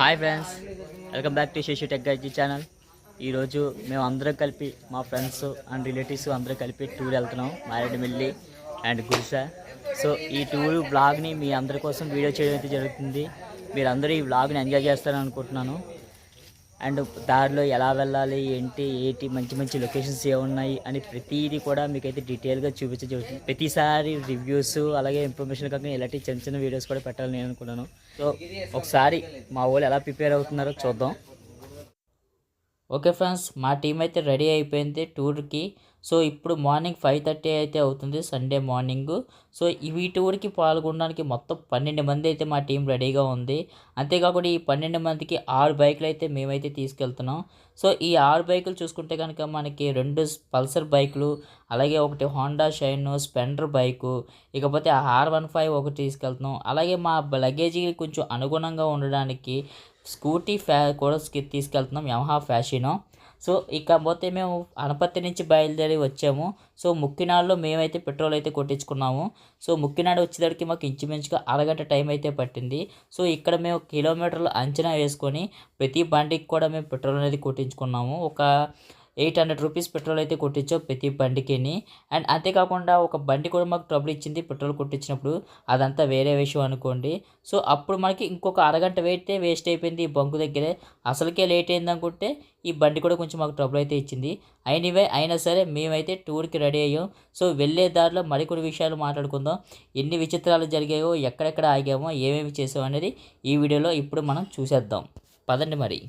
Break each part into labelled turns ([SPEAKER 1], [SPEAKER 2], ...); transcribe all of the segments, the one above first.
[SPEAKER 1] Hi friends, welcome back to Seshu tech guide channel. ఈరోజు మేము అందరం కలిపి మా ఫ్రెండ్స్ అండ్ రిలేటివ్స్ అందరం కలిపి టూర్ వెళ్తున్నాం మారేడుమిల్లి అండ్ గుడిసా. సో ఈ టూర్ బ్లాగ్ని మీ అందరి కోసం వీడియో చేయడం అయితే జరుగుతుంది. మీరందరూ ఈ బ్లాగ్ని ఎంజాయ్ చేస్తారని అనుకుంటున్నాను. అండ్ దారిలో ఎలా వెళ్ళాలి, ఏంటి మంచి మంచి లొకేషన్స్ ఏమున్నాయి అని ప్రతిదీ కూడా మీకైతే డీటెయిల్గా చూపించడం జరుగుతుంది. ప్రతిసారి రివ్యూస్ అలాగే ఇన్ఫర్మేషన్ కాకుండా ఇలాంటి చిన్న చిన్న వీడియోస్ కూడా పెట్టాలని నేను అనుకున్నాను. సో ఒకసారి మా వాళ్ళు ఎలా ప్రిపేర్ అవుతున్నారో చూద్దాం. ఓకే ఫ్రెండ్స్, మా టీం అయితే రెడీ అయిపోయింది టూర్కి. సో ఇప్పుడు మార్నింగ్ 5:30 అయితే అవుతుంది, సండే మార్నింగ్. సో ఈ టూర్కి పాల్గొనడానికి మొత్తం 12 మంది అయితే మా టీం రెడీగా ఉంది. అంతేకాకుండా ఈ 12 మందికి 6 బైకులు అయితే మేమైతే తీసుకెళ్తున్నాం. సో ఈ 6 బైకులు చూసుకుంటే కనుక మనకి 2 పల్సర్ బైకులు, అలాగే ఒకటి హోండా షైన్ స్పెండర్ బైకు, ఇకపోతే R15 ఒకటి తీసుకెళ్తున్నాం. అలాగే మా లగేజీ కొంచెం అనుగుణంగా ఉండడానికి స్కూటీ కూడా తీసుకెళ్తున్నాం, యమహా ఫ్యాషినో. సో ఇకపోతే మేము అనపర్తి నుంచి బయలుదేరి వచ్చాము. సో ముక్కినాడులో మేమైతే పెట్రోల్ అయితే కొట్టించుకున్నాము. సో ముక్కినాడు వచ్చేసరికి మాకు ఇంచుమించుగా అరగంట టైం అయితే పట్టింది. సో ఇక్కడ మేము కిలోమీటర్లు అంచనా వేసుకొని ప్రతి బండికి కూడా మేము పెట్రోల్ అనేది కొట్టించుకున్నాము. ఒక 800 రూపీస్ పెట్రోల్ అయితే కొట్టించాం ప్రతి బండికిని. అండ్ అంతేకాకుండా ఒక బండి కూడా మాకు ట్రబుల్ ఇచ్చింది పెట్రోల్ కొట్టించినప్పుడు, అదంతా వేరే విషయం అనుకోండి. సో అప్పుడు మనకి ఇంకొక అరగంట వెయితే వేస్ట్ అయిపోయింది ఈ బంకు దగ్గరే. అసలుకే లేట్ అయింది అనుకుంటే ఈ బండి కూడా కొంచెం మాకు ట్రబుల్ అయితే ఇచ్చింది. అయినా సరే మేమైతే టూర్కి రెడీ అయ్యాం. సో వెళ్ళే దారిలో మరికొన్ని విషయాలు మాట్లాడుకుందాం. ఎన్ని విచిత్రాలు జరిగాయో, ఎక్కడెక్కడ ఆగామో, ఏమేమి చేసామో అనేది ఈ వీడియోలో ఇప్పుడు మనం చూసేద్దాం. పదండి మరి.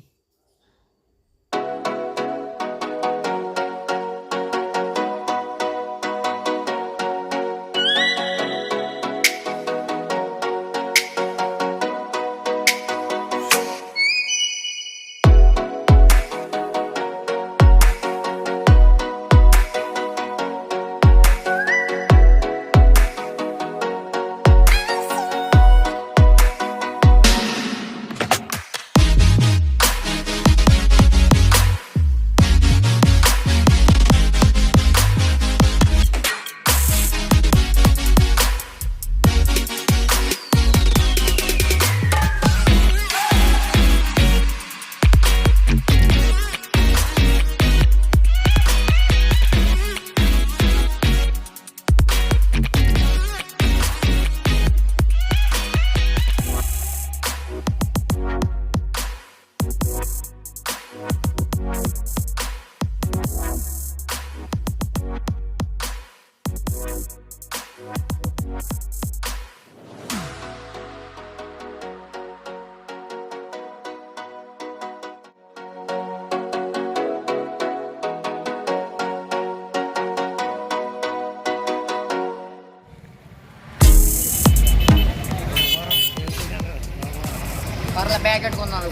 [SPEAKER 2] బ్యాగ్ కట్టుకున్నాడు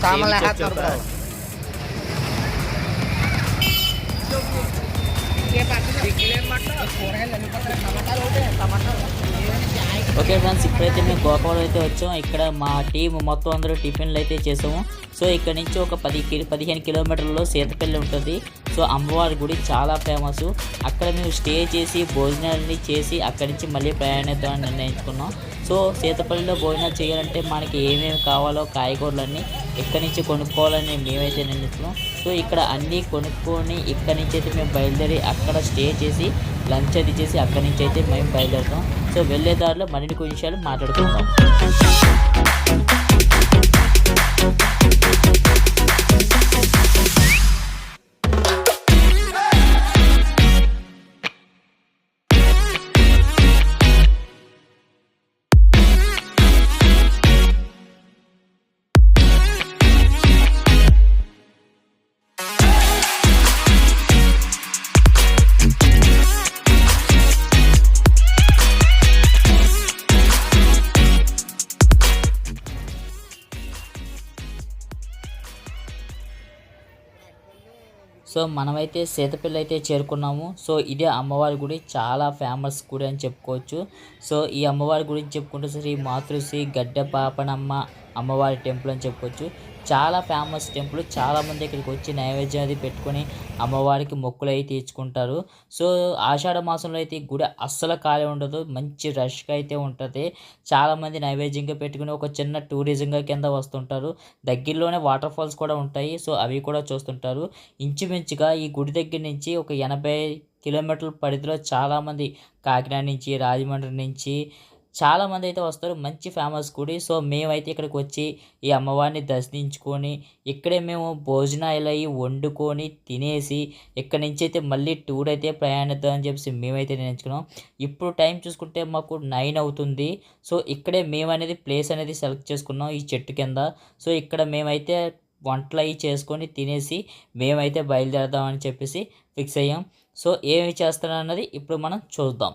[SPEAKER 2] సామాన్లు
[SPEAKER 1] ఓకే ఫ్రెండ్స్, ఇప్పుడైతే మేము గోపాల్ అయితే వచ్చాం. ఇక్కడ మా టీం మొత్తం అందరూ టిఫిన్లు అయితే చేసాము. సో ఇక్కడ నుంచి ఒక 15 కిలోమీటర్లలో సీతపల్లి ఉంటుంది. సో అమ్మవారి గుడి చాలా ఫేమస్. అక్కడ మేము స్టే చేసి భోజనాలని చేసి అక్కడి నుంచి మళ్ళీ ప్రయాణిద్దామని నిర్ణయించుకున్నాం. సో సీతపల్లిలో భోజనాలు చేయాలంటే మనకి ఏమేమి కావాలో కాయగూరలన్నీ ఇక్కడి నుంచి కొనుక్కోవాలని మేమైతే నిర్ణయించుకున్నాం. సో ఇక్కడ అన్నీ కొనుక్కొని ఇక్కడి నుంచి అయితే మేము బయలుదేరి అక్కడ స్టే చేసి లంచ్ అది చేసి అక్కడి నుంచి అయితే మేము బయలుదేరుతాం. సో వెళ్ళే దారిలో మరిన్ని కొన్ని విషయాలు మాట్లాడుకుందాం. సో మనమైతే సీతపల్లి అయితే చేరుకున్నాము. సో ఇదే అమ్మవారి గుడి, చాలా ఫేమస్ గుడి అని చెప్పుకోవచ్చు. సో ఈ అమ్మవారి గురించి చెప్పుకుంటే శ్రీ మాతృశ్రీ గడ్డ పాపనమ్మ అమ్మవారి టెంపుల్ అని చెప్పుకోవచ్చు. చాలా ఫేమస్ టెంపుల్. చాలామంది ఇక్కడికి వచ్చి నైవేద్యం అది పెట్టుకొని అమ్మవారికి మొక్కులు అవి తీర్చుకుంటారు. సో ఆషాఢ మాసంలో అయితే ఈ గుడి అస్సలు ఖాళీ ఉండదు, మంచి రష్గా అయితే ఉంటుంది. చాలామంది నైవేద్యంగా పెట్టుకుని ఒక చిన్న టూరిజంగా కింద వస్తుంటారు. దగ్గరలోనే వాటర్ ఫాల్స్ కూడా ఉంటాయి, సో అవి కూడా చూస్తుంటారు. ఇంచుమించుగా ఈ గుడి దగ్గర నుంచి ఒక 80 కిలోమీటర్ల పరిధిలో చాలామంది కాకినాడ నుంచి, రాజమండ్రి నుంచి చాలామంది అయితే వస్తారు. మంచి ఫేమస్ గుడి. సో మేమైతే ఇక్కడికి వచ్చి ఈ అమ్మవారిని దర్శించుకొని ఇక్కడే మేము భోజనాలు అవి వండుకొని తినేసి ఇక్కడి నుంచి అయితే మళ్ళీ టూర్ అయితే ప్రయాణిద్దాం అని చెప్పేసి మేమైతే నిర్ణయించుకున్నాం. ఇప్పుడు టైం చూసుకుంటే మాకు 9 అవుతుంది. సో ఇక్కడే మేము అనేది ప్లేస్ అనేది సెలెక్ట్ చేసుకున్నాం ఈ చెట్టు కింద. సో ఇక్కడ మేమైతే వంటలు అవి చేసుకొని తినేసి మేమైతే బయలుదేరదామని చెప్పేసి ఫిక్స్ అయ్యాం. సో ఏమి చేస్తాను అన్నది ఇప్పుడు మనం చూద్దాం.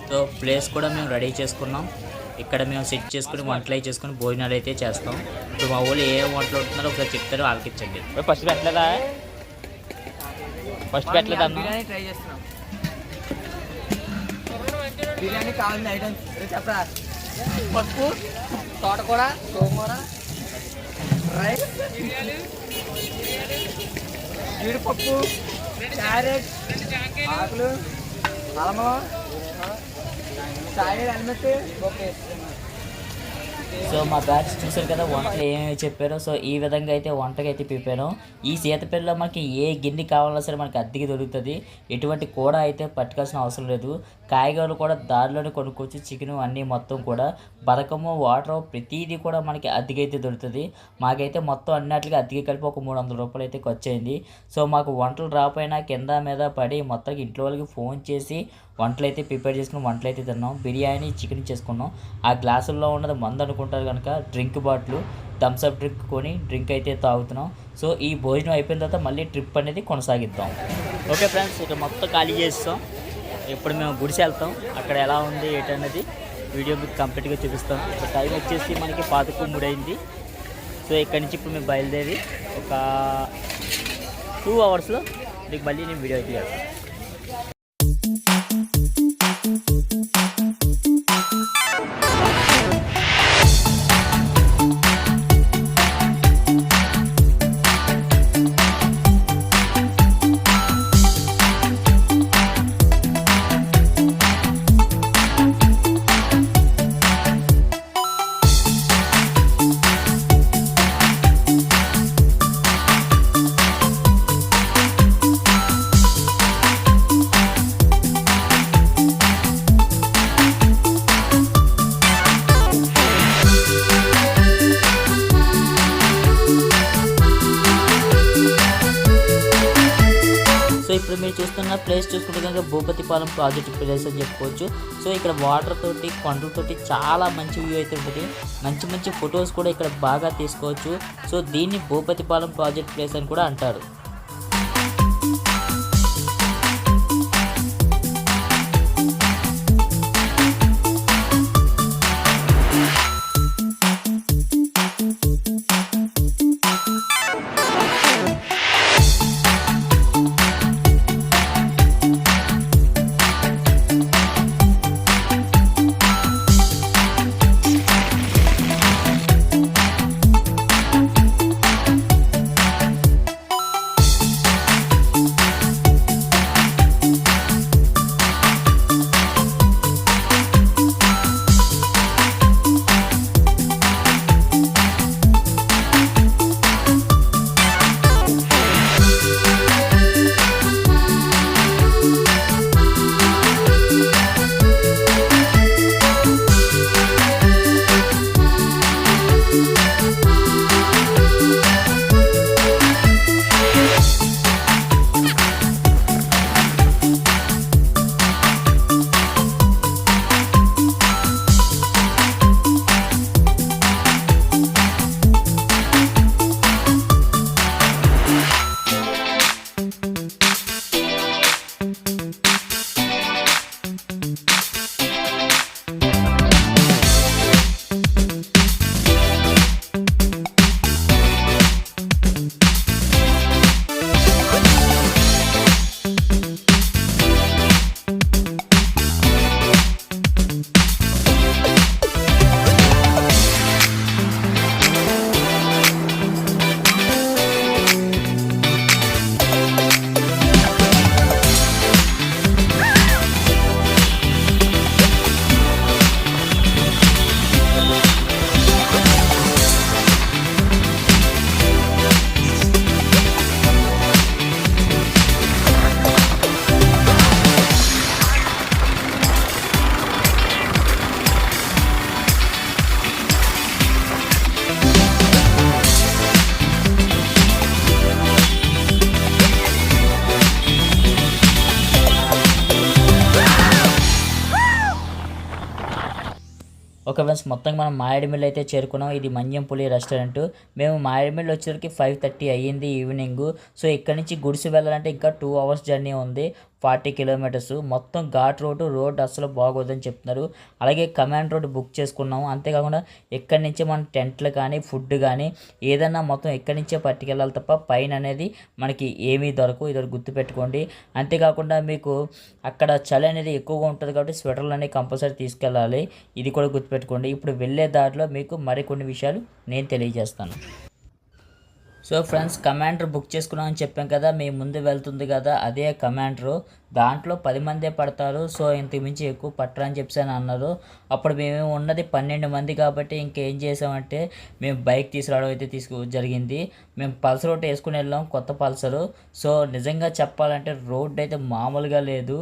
[SPEAKER 1] సో ప్లేస్ కూడా మేము రెడీ చేసుకున్నాం. ఇక్కడ మేము సెట్ చేసుకుని వంటలు అవి చేసుకుని భోజనాలు అయితే చేస్తాం. ఇప్పుడు మా ఊళ్ళో ఏ వంటలు ఉంటున్నారో ఒకసారి చెప్తారో ఆలకించండి. ఫస్ట్ పెట్టలేదా? ఫస్ట్ పెట్టలేదా?
[SPEAKER 2] బిర్యానీ ట్రై చేస్తున్నాం. బిర్యానీ కావాల్సిన ఐటమ్స్ చెప్పరా? పప్పు, తోటకూర, గోంగూర, రైస్, జీడిపప్పు, క్యారెట్, ఆకులు, అల్లము, సాయి హెల్మెట్, ఓకే.
[SPEAKER 1] సో మా బ్యాచ్ చూసారు కదా వంటలు ఏమేమి చెప్పారో. సో ఈ విధంగా అయితే వంటకి అయితే పిలిపాను. ఈ సీతపల్లిలో మనకి ఏ గిన్నె కావాలన్నా సరే మనకి అద్దెకి దొరుకుతుంది. ఎటువంటి కూర అయితే పట్టుకోవాల్సిన అవసరం లేదు. కాయగూరలు కూడా దారిలోనే కొనుక్కోవచ్చు. చికెన్ అన్నీ మొత్తం కూడా బరకము, వాటర్ ప్రతిదీ కూడా మనకి అద్దెకి అయితే దొరుకుతుంది. మాకైతే మొత్తం అన్నిటికీ అద్దెకి కలిపి ఒక 300 రూపాయలు అయితే ఖర్చు అయింది. సో మాకు వంటలు రాపోయినా కింద మీద పడి మొత్తానికి ఇంట్లో వాళ్ళకి ఫోన్ చేసి వంటలు అయితే ప్రిపేర్ చేసుకుని వంటలు అయితే తిన్నాం. బిర్యానీ, చికెన్ చేసుకున్నాం. ఆ గ్లాసుల్లో ఉన్నది మందు అనుకుంటారు కనుక డ్రింక్ బాటిల్, థమ్స్అప్ డ్రింక్ కొని డ్రింక్ అయితే తాగుతున్నాం. సో ఈ భోజనం అయిపోయిన తర్వాత మళ్ళీ ట్రిప్ అనేది కొనసాగిద్దాం. ఓకే ఫ్రెండ్స్, ఇక్కడ మొత్తం ఖాళీ చేస్తాం. ఇప్పుడు మేము గుడిసి వెళ్తాం. అక్కడ ఎలా ఉంది ఏంటనేది వీడియో మీకు కంప్లీట్గా చూపిస్తాం. ఇప్పుడు టైం వచ్చేసి మనకి 11:03 అయింది. సో ఇక్కడ నుంచి ఇప్పుడు మేము బయలుదేరి ఒక 2 అవర్స్లో మీకు మళ్ళీ నేను వీడియో అయితే చేస్తాను. ఇప్పుడు మీరు చూస్తున్న ప్లేస్ చూసుకుంటే కనుక భూపతిపాలెం ప్రాజెక్ట్ ప్లేస్ అని చెప్పుకోవచ్చు. సో ఇక్కడ వాటర్ తోటి, కొండలతోటి చాలా మంచి వ్యూ అయితే ఉంటుంది. మంచి మంచి ఫొటోస్ కూడా ఇక్కడ బాగా తీసుకోవచ్చు. సో దీన్ని భూపతిపాలెం ప్రాజెక్ట్ ప్లేస్ అని కూడా అంటారు. ఓకే ఫ్రెండ్స్, మొత్తంగా మనం మారేడుమిల్లి అయితే చేరుకున్నాం. ఇది మన్యంపులి రెస్టారెంట్. మేము మారేడుమిల్లి వచ్చేసరికి 5:30 అయ్యింది ఈవినింగ్. సో ఇక్కడ నుంచి గుడిసి వెళ్ళాలంటే ఇంకా 2 hours జర్నీ ఉంది, 40 kilometers. మొత్తం ఘాట్ రోడ్ అసలు బాగోదని చెప్తున్నారు. అలాగే కమాండ్ రోడ్ బుక్ చేసుకున్నాము. అంతేకాకుండా ఇక్కడి నుంచి మన టెంట్లు కానీ ఫుడ్ కానీ ఏదన్నా మొత్తం ఇక్కడి నుంచే పట్టుకెళ్ళాలి తప్ప పైన అనేది మనకి ఏమీ దొరకవు. ఇది గుర్తుపెట్టుకోండి. అంతేకాకుండా మీకు అక్కడ చలి అనేది ఎక్కువగా ఉంటుంది కాబట్టి స్వెటర్లు అనేవి కంపల్సరీ తీసుకెళ్ళాలి. ఇది కూడా గుర్తుపెట్టుకోండి. ఇప్పుడు వెళ్ళే దారిలో మీకు మరికొన్ని విషయాలు నేను తెలియజేస్తాను. సో ఫ్రెండ్స్, కమాండర్ బుక్ చేసుకున్నామని చెప్పాం కదా, మీ ముందు వెళ్తుంది కదా అదే కమాండరు. దాంట్లో 10 మందే పడతారు. సో ఇంతకు మించి ఎక్కువ పట్టరా అని చెప్పి అన్నారు. అప్పుడు మేము ఉన్నది 12 మంది కాబట్టి ఇంకేం చేసామంటే మేము బైక్ తీసుకురావడం అయితే జరిగింది. మేము పల్సర్ ఒకటి వేసుకుని వెళ్ళాం, కొత్త పల్సరు. సో నిజంగా చెప్పాలంటే రోడ్డు అయితే మామూలుగా లేదు.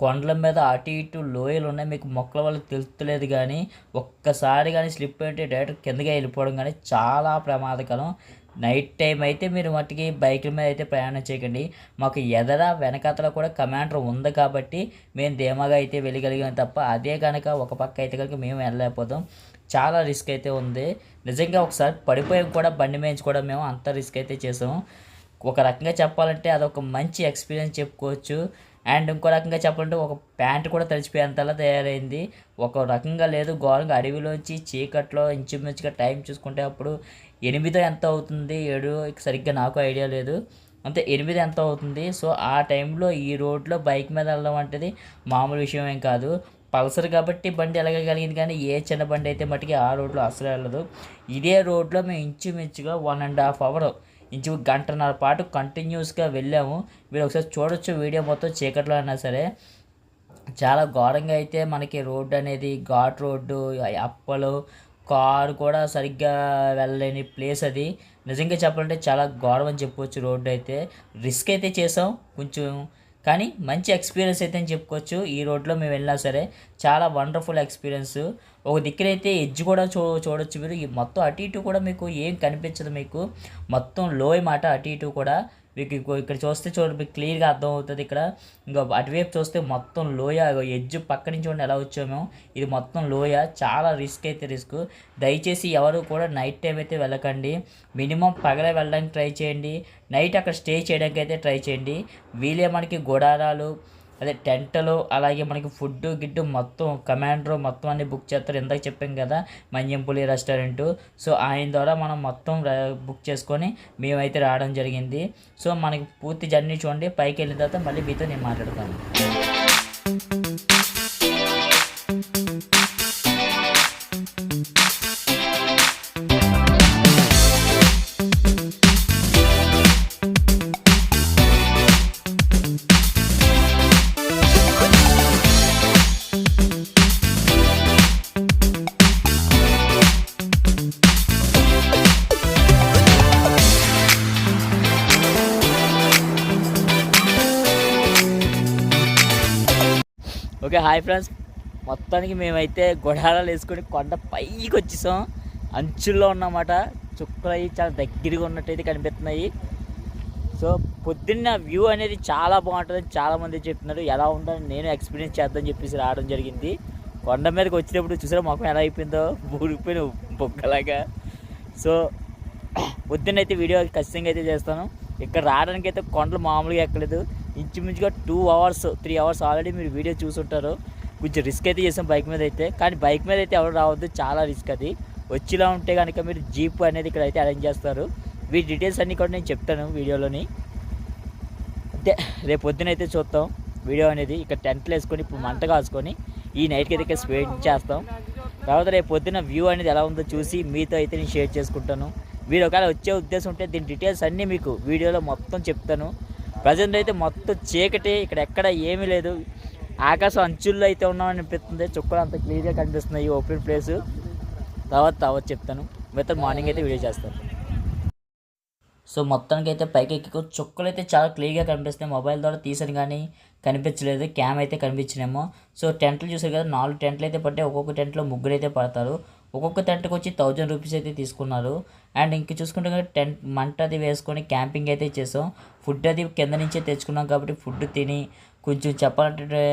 [SPEAKER 1] కొండల మీద అటు ఇటు లోయలు ఉన్నాయి, మీకు మొక్కల వల్ల తెలుస్తలేదు. కానీ ఒక్కసారి కానీ స్లిప్ అయితే డైరెక్ట్ కిందగా వెళ్ళిపోవడం కానీ చాలా ప్రమాదకరం. నైట్ టైం అయితే మీరు మట్టికి బైకుల మీద అయితే ప్రయాణం చేయకండి. మాకు ఎదర వెనకాతల కూడా కమాండర్ ఉంది కాబట్టి మేము ధీమాగా అయితే వెళ్ళగలిగాం తప్ప అదే కనుక ఒక పక్క అయితే కనుక మేము వెళ్ళలేకపోతాం. చాలా రిస్క్ అయితే ఉంది. నిజంగా ఒకసారి పడిపోయాం కూడా, బండి మేయించి కూడా మేము అంత రిస్క్ అయితే చేసాము. ఒక రకంగా చెప్పాలంటే అదొక మంచి ఎక్స్పీరియన్స్ చెప్పుకోవచ్చు. అండ్ ఇంకో రకంగా చెప్పాలంటే ఒక ప్యాంట్ కూడా తడిచిపోయేంతలా తయారైంది. ఒక రకంగా లేదు, ఘోరంగా అడవిలోంచి చీకట్లో ఇంచుమించుగా టైం చూసుకుంటే అప్పుడు 8 ఎంత అవుతుంది, 7 సరిగ్గా నాకు ఐడియా లేదు, అంతే 8 ఎంత అవుతుంది. సో ఆ టైంలో ఈ రోడ్లో బైక్ మీద వెళ్ళడం అంటే మామూలు విషయం ఏం కాదు. పల్సర్ కాబట్టి బండి ఎలాగలిగింది, కానీ ఏ చిన్న బండి అయితే మట్టుకి ఆ రోడ్లో అసలు వెళ్ళదు. ఇదే రోడ్లో మేము ఇంచుమించుగా 1.5 hour, గంటన్నర పాటు కంటిన్యూస్గా వెళ్ళాము. మీరు ఒకసారి చూడొచ్చు వీడియో, మొత్తం చీకట్లో అయినా సరే. చాలా ఘోరంగా అయితే మనకి రోడ్డు అనేది, ఘాట్ రోడ్డు, అప్పలు కారు కూడా సరిగ్గా వెళ్ళలేని ప్లేస్ అది. నిజంగా చెప్పాలంటే చాలా ఘోరం అని చెప్పవచ్చు. రోడ్డు అయితే రిస్క్ అయితే చేసాం కొంచెం, కానీ మంచి ఎక్స్పీరియన్స్ అయితే అని చెప్పుకోవచ్చు. ఈ రోడ్లో మేము వెళ్ళినా సరే చాలా వండర్ఫుల్ ఎక్స్పీరియన్స్. ఒక దిక్కునైతే ఎడ్జ్ కూడా చూడొచ్చు మీరు. మొత్తం అటు ఇటు కూడా మీకు ఏం కనిపించదు, మీకు మొత్తం లోయ మాట అటు ఇటు కూడా. మీకు ఇక్కడ చూస్తే మీకు క్లియర్గా అర్థమవుతుంది. ఇక్కడ ఇంకా అటువైపు చూస్తే మొత్తం లోయ, ఎడ్జ్ పక్క నుంచి చూడండి ఎలా వచ్చామో. ఇది మొత్తం లోయ, చాలా రిస్క్ అయితే రిస్క్. దయచేసి ఎవరు కూడా నైట్ టైం అయితే వెళ్ళకండి. మినిమం పగలే వెళ్ళడానికి ట్రై చేయండి. నైట్ అక్కడ స్టే చేయడానికి అయితే ట్రై చేయండి. వీలే మనకి గుడారాలు, అదే టెంటలు, అలాగే మనకి ఫుడ్ గిడ్డు మొత్తం కమాండర్ మొత్తం అన్ని బుక్ చేస్తారు. ఇందాక చెప్పాం కదా మన్యంపులి రెస్టారెంటు. సో ఆయన ద్వారా మనం మొత్తం బుక్ చేసుకొని మేమైతే రావడం జరిగింది. సో మనకి పూర్తి జర్నీ చూడండి. పైకి వెళ్ళిన తర్వాత మళ్ళీ మీతో నేను మాట్లాడతాను. ఓకే, హాయ్ ఫ్రెండ్స్, మొత్తానికి మేమైతే గుడారాలు వేసుకొని కొండ పైకి వచ్చేసాం. అంచుల్లో ఉన్నమాట. చుక్కలు అవి చాలా దగ్గరగా ఉన్నట్టయితే కనిపిస్తున్నాయి. సో పొద్దున్న వ్యూ అనేది చాలా బాగుంటుందని చాలామంది చెప్తున్నారు. ఎలా ఉందని నేను ఎక్స్పీరియన్స్ చేద్దామని చెప్పేసి రావడం జరిగింది. కొండ మీదకి వచ్చినప్పుడు చూసారా మొఖం ఎలా అయిపోయిందో, ఊరిపోయిన బొక్కలాగా. సో పొద్దున్నైతే వీడియో ఖచ్చితంగా అయితే చేస్తాను. ఇక్కడ రావడానికి అయితే కొండలు మామూలుగా ఎక్కలేదు. ఇంచుమించుగా 2 hours 3 hours ఆల్రెడీ మీరు వీడియో చూసుంటారు. కొంచెం రిస్క్ అయితే చేసాం బైక్ మీద అయితే. కానీ బైక్ మీద అయితే ఎవరు రావద్దు, చాలా రిస్క్ అది. వచ్చేలా ఉంటే కనుక మీరు జీప్ అనేది ఇక్కడ అయితే అరేంజ్ చేస్తారు. వీటి డీటెయిల్స్ అన్నీ కూడా నేను చెప్తాను వీడియోలోని. అంటే రేపు పొద్దున అయితే చూద్దాం వీడియో అనేది. ఇక్కడ టెంట్లు వేసుకొని ఇప్పుడు మంట కాసుకొని ఈ నైట్కి అయితే ఇక్కడ స్పెండ్ చేస్తాం. తర్వాత రేపు పొద్దున వ్యూ అనేది ఎలా ఉందో చూసి మీతో అయితే నేను షేర్ చేసుకుంటాను. మీరు ఒకవేళ వచ్చే ఉద్దేశం ఉంటే దీని డీటెయిల్స్ అన్నీ మీకు వీడియోలో మొత్తం చెప్తాను. ప్రజెంట్ అయితే మొత్తం చీకటి, ఇక్కడ ఎక్కడ ఏమీ లేదు. ఆకాశం అంచుల్లో అయితే ఉన్నామని అనిపిస్తుంది. చుక్కలు అంత క్లియర్గా కనిపిస్తున్నాయి, ఓపెన్ ప్లేస్. తర్వాత చెప్తాను. మిగతా మార్నింగ్ అయితే వీడియో చేస్తాను. సో మొత్తానికి అయితే పైకి ఎక్కి చుక్కలు అయితే చాలా క్లియర్గా కనిపిస్తున్నాయి. మొబైల్ ద్వారా తీసాను కానీ కనిపించలేదు, క్యామ్ అయితే కనిపించినేమో. సో టెంట్లు చూసారు కదా, 4 టెంట్లు అయితే పట్టాయి. ఒక్కొక్క టెంట్లో 3 అయితే పడతారు. ఒక్కొక్క టెంట్కి వచ్చి 1000 రూపీస్ అయితే తీసుకున్నారు. అండ్ ఇంక చూసుకుంటే కదా టెంట్ మంట అది వేసుకొని క్యాంపింగ్ అయితే చేసాం. ఫుడ్ అది కింద నుంచే తెచ్చుకున్నాం కాబట్టి ఫుడ్ తిని కొంచెం చెప్పాలంటే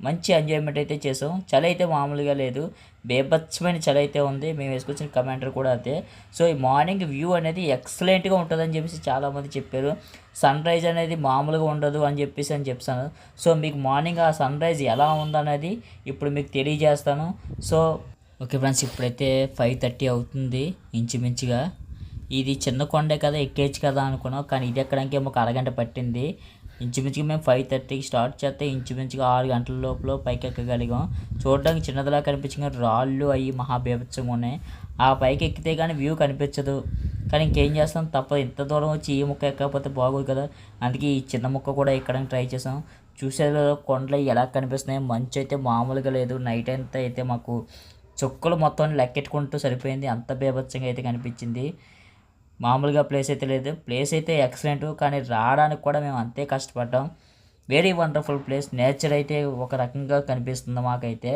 [SPEAKER 1] మంచి ఎంజాయ్మెంట్ అయితే చేసాం. చలి అయితే మామూలుగా లేదు, బేభత్సమైన చలి అయితే ఉంది. మేము వేసుకొచ్చిన కమెంటర్ కూడా అదే. సో ఈ మార్నింగ్ వ్యూ అనేది ఎక్సలెంట్గా ఉంటుందని చెప్పేసి చాలామంది చెప్పారు. సన్ రైజ్ అనేది మామూలుగా ఉండదు అని చెప్పాను. సో మీకు మార్నింగ్ ఆ సన్ రైజ్ ఎలా ఉందనేది ఇప్పుడు మీకు తెలియజేస్తాను. సో ఓకే ఫ్రెండ్స్, ఇప్పుడైతే 5:30 అవుతుంది ఇంచుమించుగా. ఇది చిన్న కొండే కదా, ఎక్కేచ్చు కదా అనుకున్నాం, కానీ ఇది ఎక్కడానికి ఒక అరగంట పట్టింది. ఇంచుమించుగా మేము 5:30కి స్టార్ట్ చేస్తే ఇంచుమించుగా 6 గంటల లోపల పైకి ఎక్కగలిగాం. చూడడానికి చిన్నదిలా కనిపించిన రాళ్ళు అవి మహాబీభత్సం ఉన్నాయి. ఆ పైకి ఎక్కితే కానీ వ్యూ కనిపించదు, కానీ ఇంకేం చేస్తాం, తప్పదు. ఇంత దూరం వచ్చి ఈ ముక్క ఎక్కకపోతే బాగోదు కదా, అందుకే ఈ చిన్న ముక్క కూడా ఎక్కడానికి ట్రై చేసాం. చూసేది కొండలు ఎలా కనిపిస్తున్నాయి. మంచు అయితే మామూలుగా లేదు. నైట్ అంతా అయితే మాకు చుక్కలు మొత్తం లెక్కెట్టుకుంటూ సరిపోయింది, అంత బీభత్సంగా అయితే కనిపించింది. మామూలుగా ప్లేస్ అయితే లేదు. ప్లేస్ అయితే ఎక్సలెంట్, కానీ రావడానికి కూడా మేము అంతే కష్టపడ్డాం. Very wonderful place. నేచర్ అయితే ఒక రకంగా కనిపిస్తుంది మాకైతే.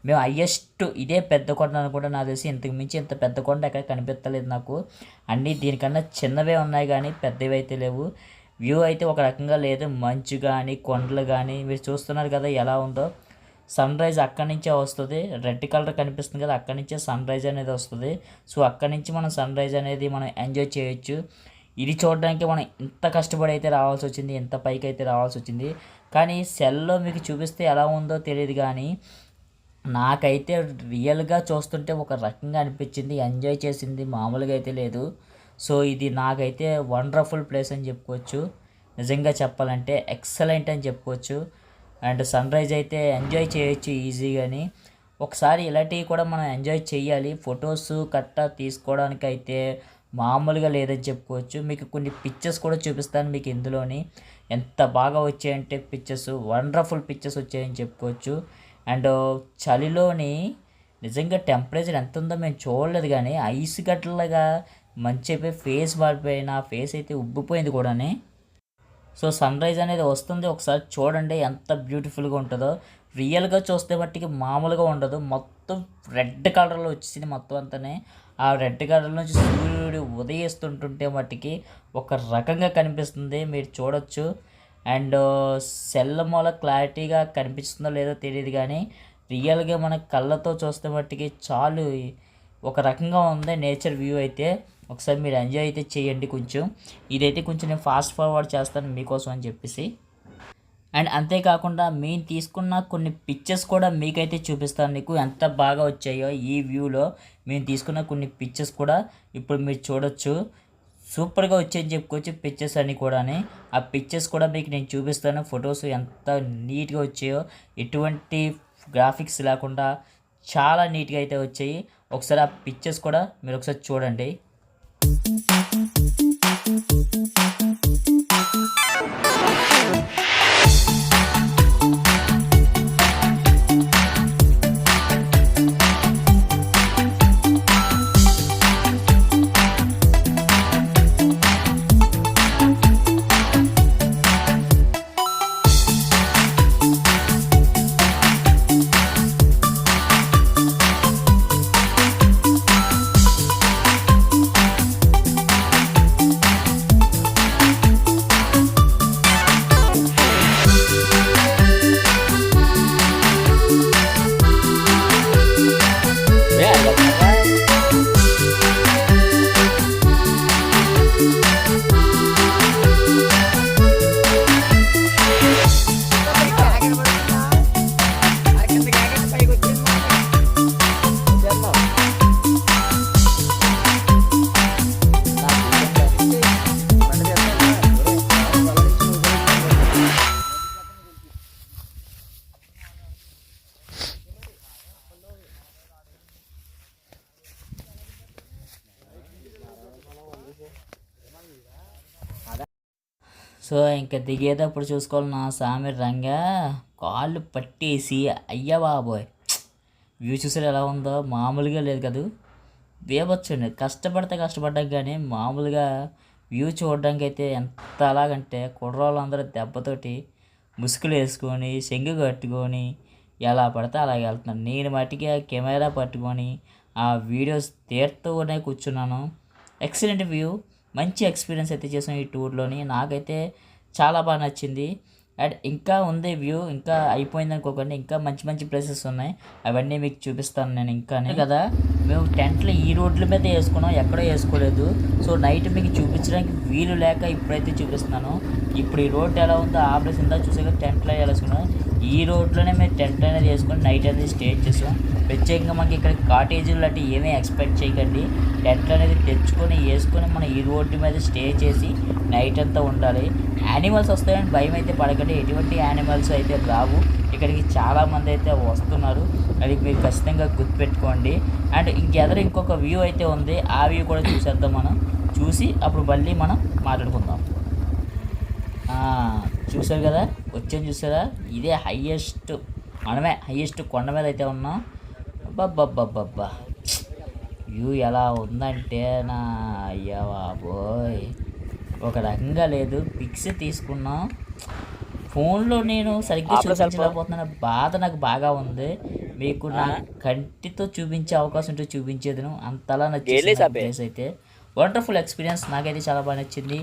[SPEAKER 1] మేము హయ్యెస్ట్ ఇదే పెద్ద కొండ అనుకుంటే, నాకు తెలిసి ఇంతకు మించి ఇంత పెద్ద కొండ ఎక్కడ కనిపించలేదు నాకు. అన్నీ దీనికన్నా చిన్నవే ఉన్నాయి కానీ పెద్దవి అయితే లేవు. వ్యూ అయితే ఒక రకంగా లేదు. మంచు కానీ కొండలు కానీ మీరు చూస్తున్నారు కదా ఎలా ఉందో. సన్ రైజ్ అక్కడి నుంచే వస్తుంది, రెడ్ కలర్ కనిపిస్తుంది కదా, అక్కడి నుంచే సన్ రైజ్ అనేది వస్తుంది. సో అక్కడి నుంచి మనం సన్ రైజ్ అనేది మనం ఎంజాయ్ చేయొచ్చు. ఇది చూడడానికి మనం ఇంత కష్టపడి అయితే రావాల్సి వచ్చింది, ఇంత పైకి అయితే రావాల్సి వచ్చింది. కానీ సెల్లో మీకు చూపిస్తే ఎలా ఉందో తెలియదు, కానీ నాకైతే రియల్గా చూస్తుంటే ఒక రకంగా అనిపించింది. ఎంజాయ్ చేసింది మామూలుగా అయితే లేదు. సో ఇది నాకైతే వండర్ఫుల్ ప్లేస్ అని చెప్పుకోవచ్చు. నిజంగా చెప్పాలంటే ఎక్సలెంట్ అని చెప్పుకోవచ్చు. అండ్ సన్ రైజ్ అయితే ఎంజాయ్ చేయొచ్చు ఈజీగాని. ఒకసారి ఇలాంటివి కూడా మనం ఎంజాయ్ చేయాలి. ఫొటోస్ కట్టా తీసుకోవడానికి అయితే మామూలుగా లేదని చెప్పుకోవచ్చు. మీకు కొన్ని పిక్చర్స్ కూడా చూపిస్తాను మీకు ఇందులోని. ఎంత బాగా వచ్చాయంటే పిక్చర్స్, వండర్ఫుల్ పిక్చర్స్ వచ్చాయని చెప్పుకోవచ్చు. అండ్ చలిలోని నిజంగా టెంపరేచర్ ఎంత ఉందో మేము చూడలేదు, కానీ ఐస్ గడ్డలుగా మంచి అయిపోయి ఫేస్ మారిపోయి నా ఫేస్ అయితే ఉబ్బిపోయింది కూడా. సో సన్ రైజ్ అనేది వస్తుంది, ఒకసారి చూడండి ఎంత బ్యూటిఫుల్గా ఉంటుందో. రియల్గా చూస్తే మట్టికి మామూలుగా ఉండదు, మొత్తం రెడ్ కలర్లో వచ్చేసింది మొత్తం అంతానే. ఆ రెడ్ కలర్ నుంచి సూర్యుడు ఉదయిస్తుంటుంటే మట్టికి ఒక రకంగా కనిపిస్తుంది, మీరు చూడొచ్చు. అండ్ సెల్ మూల క్లారిటీగా కనిపిస్తుందో లేదో తెలియదు, కానీ రియల్గా మన కళ్ళతో చూస్తే మట్టికి చాలు ఒక రకంగా ఉంది నేచర్ వ్యూ అయితే. ఒకసారి మీరు ఎంజాయ్ అయితే చేయండి కొంచెం. ఇదైతే కొంచెం నేను ఫాస్ట్ ఫార్వర్డ్ చేస్తాను మీకోసం అని చెప్పేసి. అండ్ అంతేకాకుండా మేము తీసుకున్న కొన్ని పిక్చర్స్ కూడా మీకైతే చూపిస్తాను, మీకు ఎంత బాగా వచ్చాయో ఈ వ్యూలో. మేము తీసుకున్న కొన్ని పిక్చర్స్ కూడా ఇప్పుడు మీరు చూడొచ్చు. సూపర్గా వచ్చాయని చెప్పుకోవచ్చు పిక్చర్స్ అన్నీ కూడా. ఆ పిక్చర్స్ కూడా మీకు నేను చూపిస్తాను. ఫొటోస్ ఎంత నీట్గా వచ్చాయో, ఎటువంటి గ్రాఫిక్స్ లేకుండా చాలా నీట్గా అయితే వచ్చాయి. ఒకసారి ఆ పిక్చర్స్ కూడా మీరు ఒకసారి చూడండి. సో ఇంకా దిగేటప్పుడు చూసుకోవాలి నా సామి రంగా కాళ్ళు పట్టేసి అయ్యా బాబోయ్ వ్యూ చూసారు ఎలా ఉందో, మామూలుగా లేదు కదా. వేయవచ్చండి, కష్టపడ్డాం కానీ మామూలుగా వ్యూ చూడడానికి అయితే ఎంత అలాగంటే కుర్రోళ్ళందరూ దెబ్బతోటి ముసుగులు వేసుకొని శంగు కట్టుకొని ఎలా పడితే అలాగే వెళ్తున్నాను. నేను మట్టికి ఆ కెమెరా పట్టుకొని ఆ వీడియోస్ తీరుతూనే కూర్చున్నాను. ఎక్సలెంట్ వ్యూ, మంచి ఎక్స్పీరియన్స్ అయితే చేసాం ఈ టూర్లోని. నాకైతే చాలా బాగా నచ్చింది. అండ్ ఇంకా ఉంది వ్యూ, ఇంకా అయిపోయింది అనుకోకండి, ఇంకా మంచి మంచి ప్లేసెస్ ఉన్నాయి, అవన్నీ మీకు చూపిస్తాను నేను. ఇంకానే కదా మేము టెంట్లు ఈ రోడ్ల మీద వేసుకున్నాం, ఎక్కడో వేసుకోలేదు. సో నైట్ మీకు చూపించడానికి వీలు లేక ఇప్పుడైతే చూపిస్తున్నాను. ఇప్పుడు ఈ రోడ్ ఎలా ఉందో ఆ ప్లేస్ ఇందా చూసాక టెంట్లో వేసుకున్నాం. ఈ రోడ్లోనే మేము టెంట్ అనేది వేసుకొని నైట్ అనేది స్టే చేసాం. ప్రత్యేకంగా మనకి ఇక్కడ కాటేజీలు లాంటివి ఏమీ ఎక్స్పెక్ట్ చేయకండి. టెంట్ అనేది తెచ్చుకొని వేసుకొని మనం ఈ రోడ్డు మీద స్టే చేసి నైట్ అంతా ఉండాలి. యానిమల్స్ వస్తాయని భయం అయితే పడకండి, ఎటువంటి యానిమల్స్ అయితే రావు. ఇక్కడికి చాలామంది అయితే వస్తున్నారు, అది మీరు ఖచ్చితంగా గుర్తుపెట్టుకోండి. అండ్ ఇంకొక వ్యూ అయితే ఉంది, ఆ వ్యూ కూడా చూసేద్దాం మనం. చూసి అప్పుడు మళ్ళీ మనం మాట్లాడుకుందాం. చూసారు కదా, వచ్చాను చూసారా, ఇదే మనమే హైయెస్ట్ కొండ మీద అయితే ఉన్నాం. అబ్బబ్బబ్బబ్బబ్బా వ్యూ ఎలా ఉందంటే నా అయ్యా బాబోయ్, ఒక రకంగా లేదు. పిక్స్ తీసుకున్నాం, ఫోన్లో నేను సరిగ్గా చూపించలేకపోతున్న బాధ నాకు బాగా ఉంది. మీకు నా కంటితో చూపించే అవకాశం ఉంటే చూపించేది, అంతలా నచ్చింది ప్లేస్ అయితే. వండర్ఫుల్ ఎక్స్పీరియన్స్, నాకైతే చాలా బాగా నచ్చింది.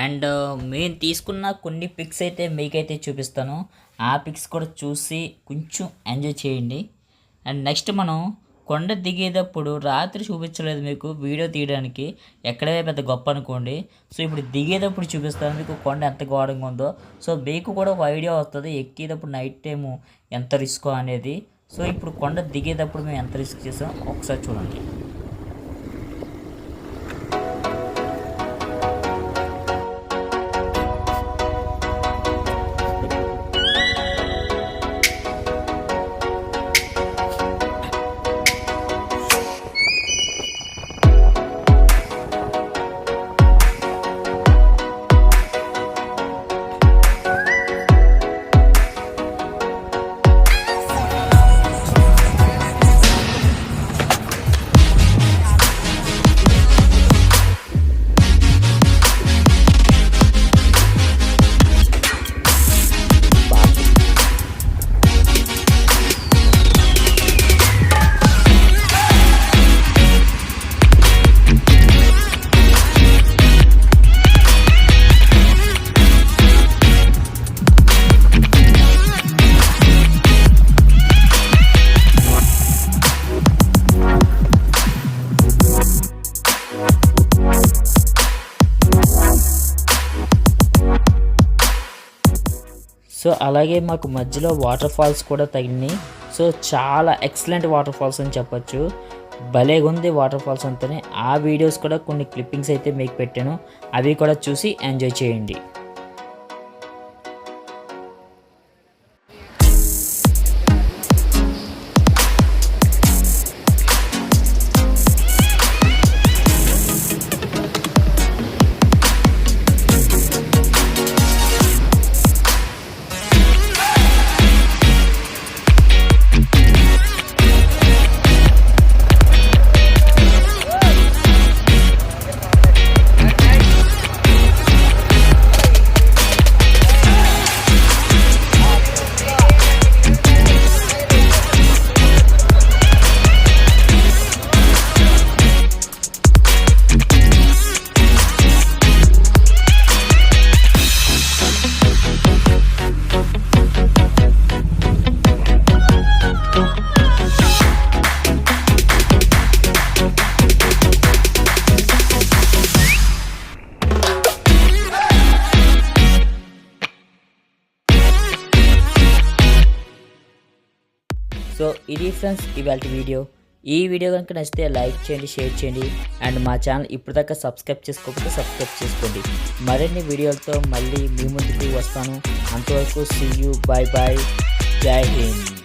[SPEAKER 1] అండ్ మేము తీసుకున్న కొన్ని పిక్స్ అయితే మీకైతే చూపిస్తాను, ఆ పిక్స్ కూడా చూసి కొంచెం ఎంజాయ్ చేయండి. అండ్ నెక్స్ట్ మనం కొండ దిగేటప్పుడు రాత్రి చూపించలేదు మీకు వీడియో తీయడానికి, ఎక్కడే పెద్ద గొప్ప అనుకోండి. సో ఇప్పుడు దిగేటప్పుడు చూపిస్తాను మీకు కొండ ఎంత ఘోరంగా ఉందో. సో మీకు కూడా ఒక ఐడియా వస్తుంది ఎక్కేటప్పుడు నైట్ టైము ఎంత రిస్క్ అనేది. సో ఇప్పుడు కొండ దిగేటప్పుడు మేము ఎంత రిస్క్ చేసాం ఒకసారి చూడండి. సో అలాగే మాకు మధ్యలో వాటర్ ఫాల్స్ కూడా తగిలినాయి. సో చాలా ఎక్సలెంట్ వాటర్ ఫాల్స్ అని చెప్పచ్చు, భలేగా ఉంది వాటర్ ఫాల్స్ అంతనే. ఆ వీడియోస్ కూడా కొన్ని క్లిప్పింగ్స్ అయితే మీకు పెట్టాను, అవి కూడా చూసి ఎంజాయ్ చేయండి. సో ఇది ఫ్రెండ్స్ ఇవాళ వీడియో. ఈ వీడియో కనుక నచ్చితే లైక్ చేయండి, షేర్ చేయండి. అండ్ మా ఛానల్ ఇప్పటిదాకా సబ్స్క్రైబ్ చేసుకోకపోతే సబ్స్క్రైబ్ చేసుకోండి. మరిన్ని వీడియోలతో మళ్ళీ మీ ముందుకు వస్తాను. అంతవరకు సీ యూ, బాయ్ బాయ్, జై హింద్.